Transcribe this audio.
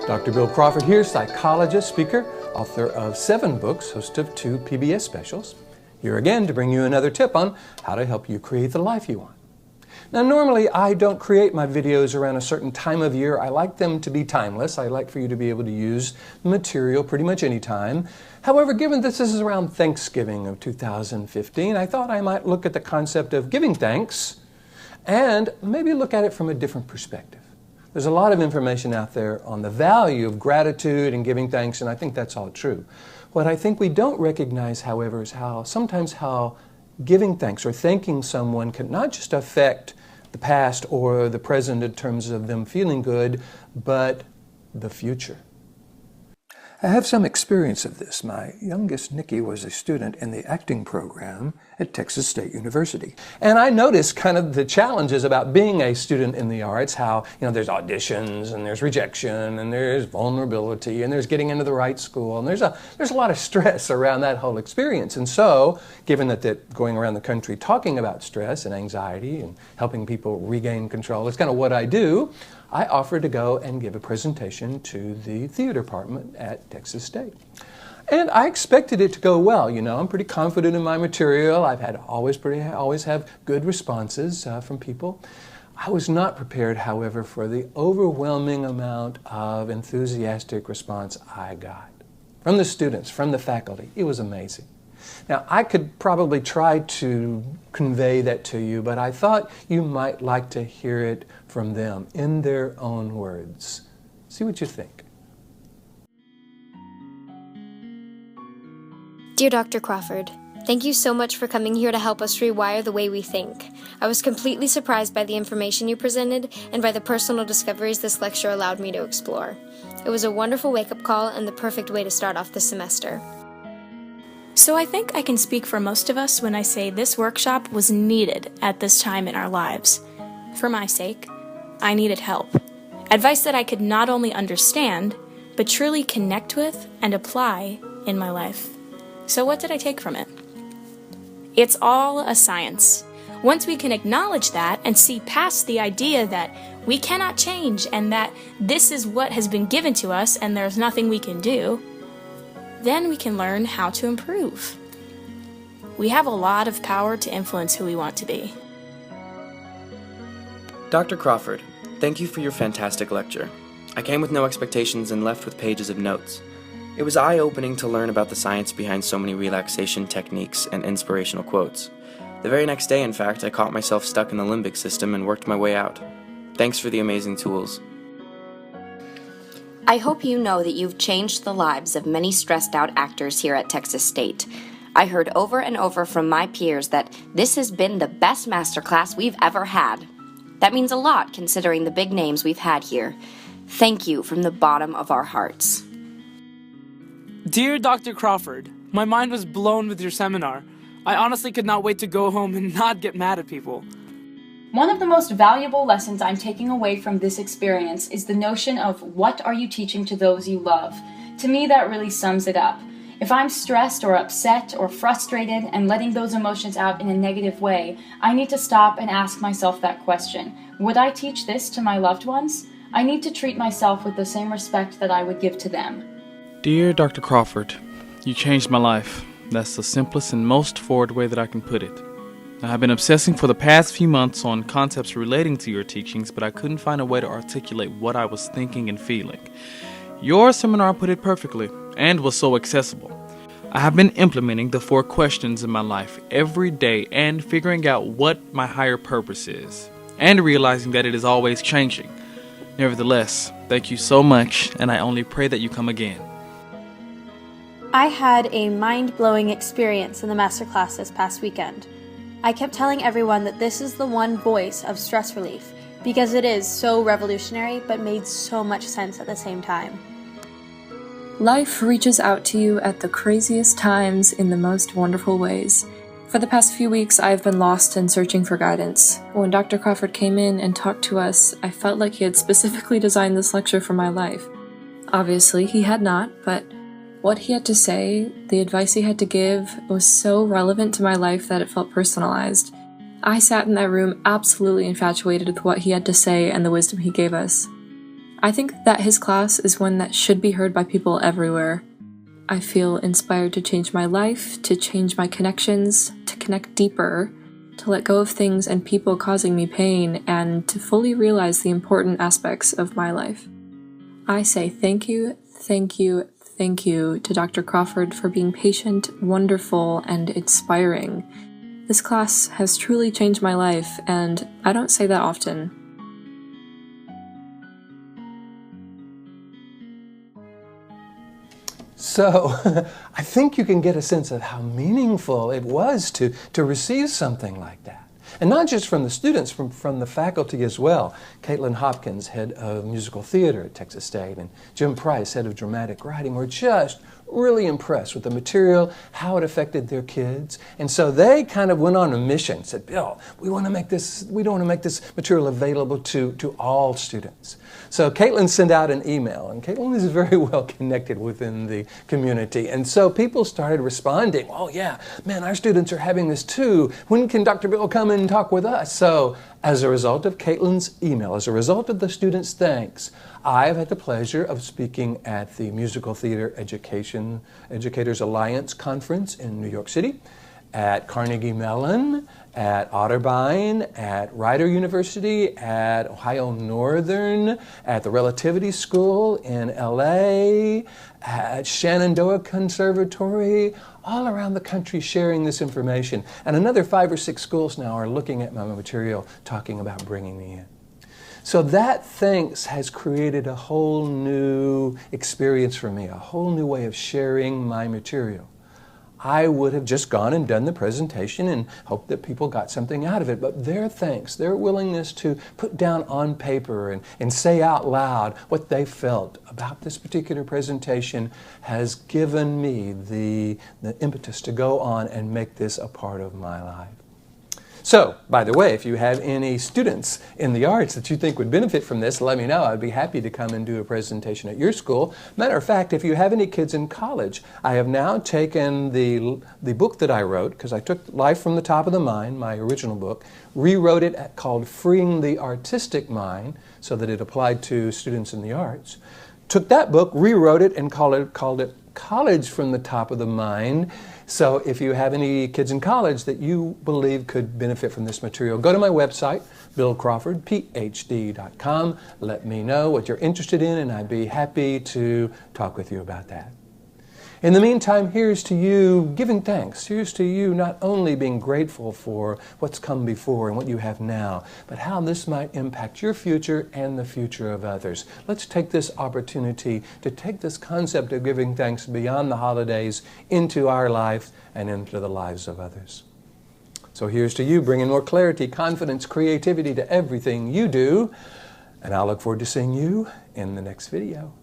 Dr. Bill Crawford here, psychologist, speaker, author of 7 books, host of 2 PBS specials. Here again to bring you another tip on how to help you create the life you want. Now, normally I don't create my videos around a certain time of year. I like them to be timeless. I like for you to be able to use the material pretty much any time. However, given this is around Thanksgiving of 2015, I thought I might look at the concept of giving thanks and maybe look at it from a different perspective. There's a lot of information out there on the value of gratitude and giving thanks, and I think that's all true. What I think we don't recognize, however, is sometimes how giving thanks or thanking someone can not just affect the past or the present in terms of them feeling good, but the future. I have some experience of this. My youngest, Niky, was a student in the acting program at Texas State University. And I noticed kind of the challenges about being a student in the arts, how, there's auditions and there's rejection and there's vulnerability and there's getting into the right school and there's a lot of stress around that whole experience. And so, given that going around the country talking about stress and anxiety and helping people regain control is kind of what I do, I offered to go and give a presentation to the theater department at Texas State. And I expected it to go well. I'm pretty confident in my material. I've had always have good responses from people. I was not prepared, however, for the overwhelming amount of enthusiastic response I got from the students, from the faculty. It was amazing. Now, I could probably try to convey that to you, but I thought you might like to hear it from them in their own words. See what you think. Dear Dr. Crawford, thank you so much for coming here to help us rewire the way we think. I was completely surprised by the information you presented and by the personal discoveries this lecture allowed me to explore. It was a wonderful wake-up call and the perfect way to start off the semester. So I think I can speak for most of us when I say this workshop was needed at this time in our lives. For my sake, I needed help. Advice that I could not only understand, but truly connect with and apply in my life. So what did I take from it? It's all a science. Once we can acknowledge that and see past the idea that we cannot change and that this is what has been given to us and there's nothing we can do, then we can learn how to improve. We have a lot of power to influence who we want to be. Dr. Crawford, thank you for your fantastic lecture. I came with no expectations and left with pages of notes. It was eye-opening to learn about the science behind so many relaxation techniques and inspirational quotes. The very next day, in fact, I caught myself stuck in the limbic system and worked my way out. Thanks for the amazing tools. I hope you know that you've changed the lives of many stressed out actors here at Texas State. I heard over and over from my peers that this has been the best masterclass we've ever had. That means a lot considering the big names we've had here. Thank you from the bottom of our hearts. Dear Dr. Crawford, my mind was blown with your seminar. I honestly could not wait to go home and not get mad at people. One of the most valuable lessons I'm taking away from this experience is the notion of what are you teaching to those you love. To me, that really sums it up. If I'm stressed or upset or frustrated and letting those emotions out in a negative way, I need to stop and ask myself that question. Would I teach this to my loved ones? I need to treat myself with the same respect that I would give to them. Dear Dr. Crawford, you changed my life. That's the simplest and most forward way that I can put it. I have been obsessing for the past few months on concepts relating to your teachings, but I couldn't find a way to articulate what I was thinking and feeling. Your seminar put it perfectly and was so accessible. I have been implementing the 4 questions in my life every day and figuring out what my higher purpose is and realizing that it is always changing. Nevertheless, thank you so much, and I only pray that you come again. I had a mind-blowing experience in the masterclass this past weekend. I kept telling everyone that this is the one voice of stress relief because it is so revolutionary but made so much sense at the same time. Life reaches out to you at the craziest times in the most wonderful ways. For the past few weeks, I've been lost and searching for guidance. When Dr. Crawford came in and talked to us, I felt like he had specifically designed this lecture for my life. Obviously, he had not, but what he had to say, the advice he had to give, was so relevant to my life that it felt personalized. I sat in that room absolutely infatuated with what he had to say and the wisdom he gave us. I think that his class is one that should be heard by people everywhere. I feel inspired to change my life, to change my connections, to connect deeper, to let go of things and people causing me pain, and to fully realize the important aspects of my life. I say thank you, thank you, thank you to Dr. Crawford for being patient, wonderful, and inspiring. This class has truly changed my life, and I don't say that often. So, I think you can get a sense of how meaningful it was to receive something like that. And not just from the students, from the faculty as well. Caitlin Hopkins, head of musical theater at Texas State, and Jim Price, head of dramatic writing, were just really impressed with the material, how it affected their kids. And so they kind of went on a mission, said, Bill, we want to make this material available to all students. So Caitlin sent out an email, and Caitlin is very well connected within the community. And so people started responding, oh yeah, man, our students are having this too. When can Dr. Bill come and talk with us? So as a result of Caitlin's email, as a result of the students' thanks, I've had the pleasure of speaking at the Musical Theater Educators Alliance Conference in New York City, at Carnegie Mellon, at Otterbein, at Rider University, at Ohio Northern, at the Relativity School in LA, at Shenandoah Conservatory, all around the country sharing this information. And another 5 or 6 schools now are looking at my material, talking about bringing me in. So that thanks has created a whole new experience for me, a whole new way of sharing my material. I would have just gone and done the presentation and hoped that people got something out of it. But their thanks, their willingness to put down on paper and say out loud what they felt about this particular presentation has given me the impetus to go on and make this a part of my life. So, by the way, if you have any students in the arts that you think would benefit from this, let me know. I'd be happy to come and do a presentation at your school. Matter of fact, if you have any kids in college, I have now taken the book that I wrote, because I took Life from the Top of the Mind, my original book, rewrote it called Freeing the Artistic Mind, so that it applied to students in the arts. Took that book, rewrote it, and called it College from the Top of the Mind. So if you have any kids in college that you believe could benefit from this material, go to my website, billcrawfordphd.com. Let me know what you're interested in, and I'd be happy to talk with you about that. In the meantime, here's to you giving thanks. Here's to you not only being grateful for what's come before and what you have now, but how this might impact your future and the future of others. Let's take this opportunity to take this concept of giving thanks beyond the holidays into our life and into the lives of others. So here's to you bringing more clarity, confidence, creativity to everything you do, and I'll look forward to seeing you in the next video.